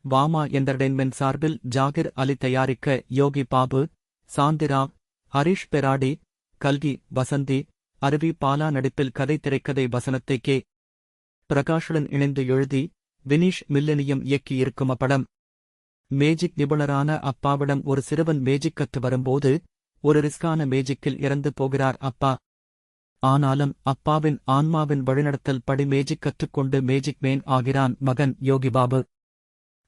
வாமா என்டர்டெயின்மென்ட் சார்பில் ஜாகிர் அலி தயாரிக்க யோகி பாபு, சாந்திராவ், ஹரிஷ் பெராடி, கல்கி, வசந்தி, அருவி பாலா நடிப்பில் கதை திரைக்கதை வசனத்தை கே. பிரகாஷுடன் இணைந்து எழுதி வினீஷ் மில்லனியம் இயக்கியிருக்கும் அப்படம். மேஜிக் நிபுணரான அப்பாவிடம் ஒரு சிறுவன் மேஜிக் கற்று வரும்போது ஒரு ரிஸ்கான மேஜிக்கில் இறந்து போகிறார் அப்பா. ஆனாலும் அப்பாவின் ஆன்மாவின் வழிநடத்தல் படி மேஜிக் கற்றுக்கொண்டு மேஜிக் மேன் ஆகிறான் மகன் யோகிபாபு.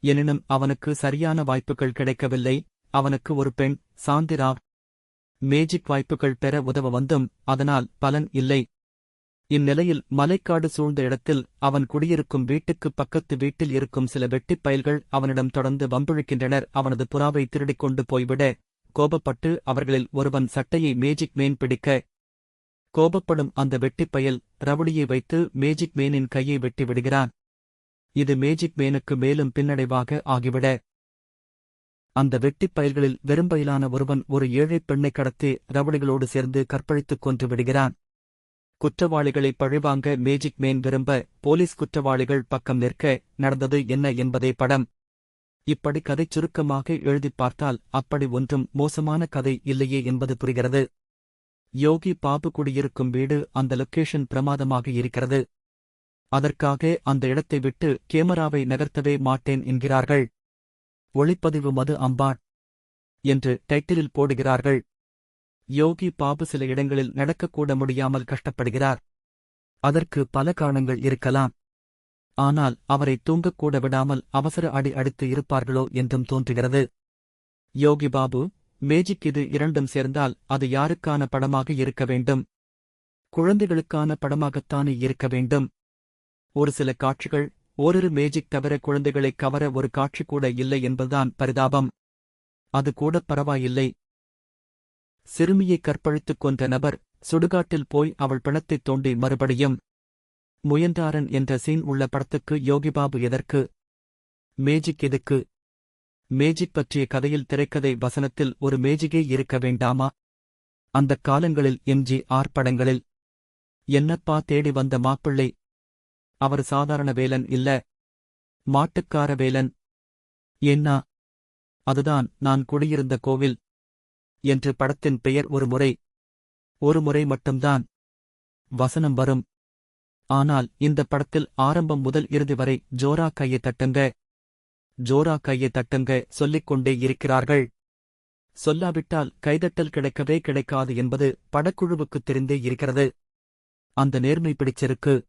எனினும் அவனுக்கு சரியான வாய்ப்புகள் கிடைக்கவில்லை. அவனுக்கு ஒரு பெண், சாந்திராவ், மேஜிக் வாய்ப்புகள் பெற உதவ வந்தும் அதனால் பலன் இல்லை. இந்நிலையில் மலைக்காடு சூழ்ந்த இடத்தில் அவன் குடியிருக்கும் வீட்டுக்கு பக்கத்து வீட்டில் இருக்கும் சில வெட்டிப் பயல்கள் அவனிடம் தொடர்ந்து வம்பிழுக்கின்றனர். அவனது புறாவை திருடிக் கொண்டு போய்விட கோபப்பட்டு அவர்களில் ஒருவன் சட்டையை மேஜிக் மேன் பிடிக்க, கோபப்படும் அந்த வெட்டிப்பயல் ரவுடியை வைத்து மேஜிக் மேனின் கையை வெட்டி விடுகிறான். இது மேஜிக் மேனுக்கு மேலும் பின்னடைவாக ஆகிவிட, அந்த வெட்டிப் பயல்களில் வெறும்பயிலான ஒருவன் ஒரு ஏழைப் பெண்ணை கடத்தி ரவுடிகளோடு சேர்ந்து கற்பழித்துக் கொன்று விடுகிறான். குற்றவாளிகளை பழிவாங்க மேஜிக் மேன் விரும்ப போலீஸ் குற்றவாளிகள் பக்கம் நிற்க நடந்தது என்ன என்பதே படம். இப்படி கதை சுருக்கமாக எழுதிப் பார்த்தால் அப்படி ஒன்றும் மோசமான கதை இல்லையே என்பது புரிகிறது. யோகி பாபு குடியிருக்கும் வீடு அந்த லொக்கேஷன் பிரமாதமாக இருக்கிறது. அதற்காக அந்த இடத்தை விட்டு கேமராவை நகர்த்தவே மாட்டேன் என்கிறார்கள். ஒளிப்பதிவு மது அம்பாட் என்று டைட்டிலில் போடுகிறார்கள். யோகி பாபு சில இடங்களில் நடக்கக்கூட முடியாமல் கஷ்டப்படுகிறார். அதற்கு பல காரணங்கள் இருக்கலாம். ஆனால் அவரை தூங்கக்கூட விடாமல் அவசர அடி அடித்து இருப்பார்களோ என்றும் தோன்றுகிறது. யோகி பாபு, மேஜிக் இது இரண்டும் சேர்ந்தால் அது யாருக்கான படமாக இருக்க வேண்டும்? குழந்தைகளுக்கான படமாகத்தானே இருக்க வேண்டும். ஒரு சில காட்சிகள், ஓரிரு மேஜிக் தவிர குழந்தைகளைக் கவர ஒரு காட்சி கூட இல்லை என்பதுதான் பரிதாபம். அது கூட பரவாயில்லை. சிறுமியை கற்பழித்துக் கொன்ற நபர் சுடுகாட்டில் போய் அவள் பிணத்தைத் தோண்டி மறுபடியும் முயன்றாரன் என்ற சீன் உள்ள படத்துக்கு யோகிபாபு எதற்கு? மேஜிக் எதுக்கு? மேஜிக் பற்றிய கதையில் திரைக்கதை வசனத்தில் ஒரு மேஜிக்கே இருக்க வேண்டாமா? அந்தக் காலங்களில் எம்.ஜி.ஆர். படங்களில் என்னப்பா தேடி வந்த மாப்பிள்ளை, அவர் சாதாரண வேலன் இல்ல, மாட்டுக்கார வேலன். ஏன்னா அதுதான் நான் குடியிருந்த கோவில் என்று படத்தின் பெயர் ஒரு முறை மட்டும்தான் வசனம் வரும். ஆனால் இந்த படத்தில் ஆரம்பம் முதல் இறுதி வரை ஜோரா கையை தட்டுங்க, ஜோரா கையை தட்டுங்க சொல்லிக்கொண்டே இருக்கிறார்கள். சொல்லாவிட்டால் கைதட்டல் கிடைக்கவே கிடைக்காது என்பது படக்குழுவுக்குத் தெரிந்தே இருக்கிறது. அந்த நேர்மை பிடிச்சிருக்கு.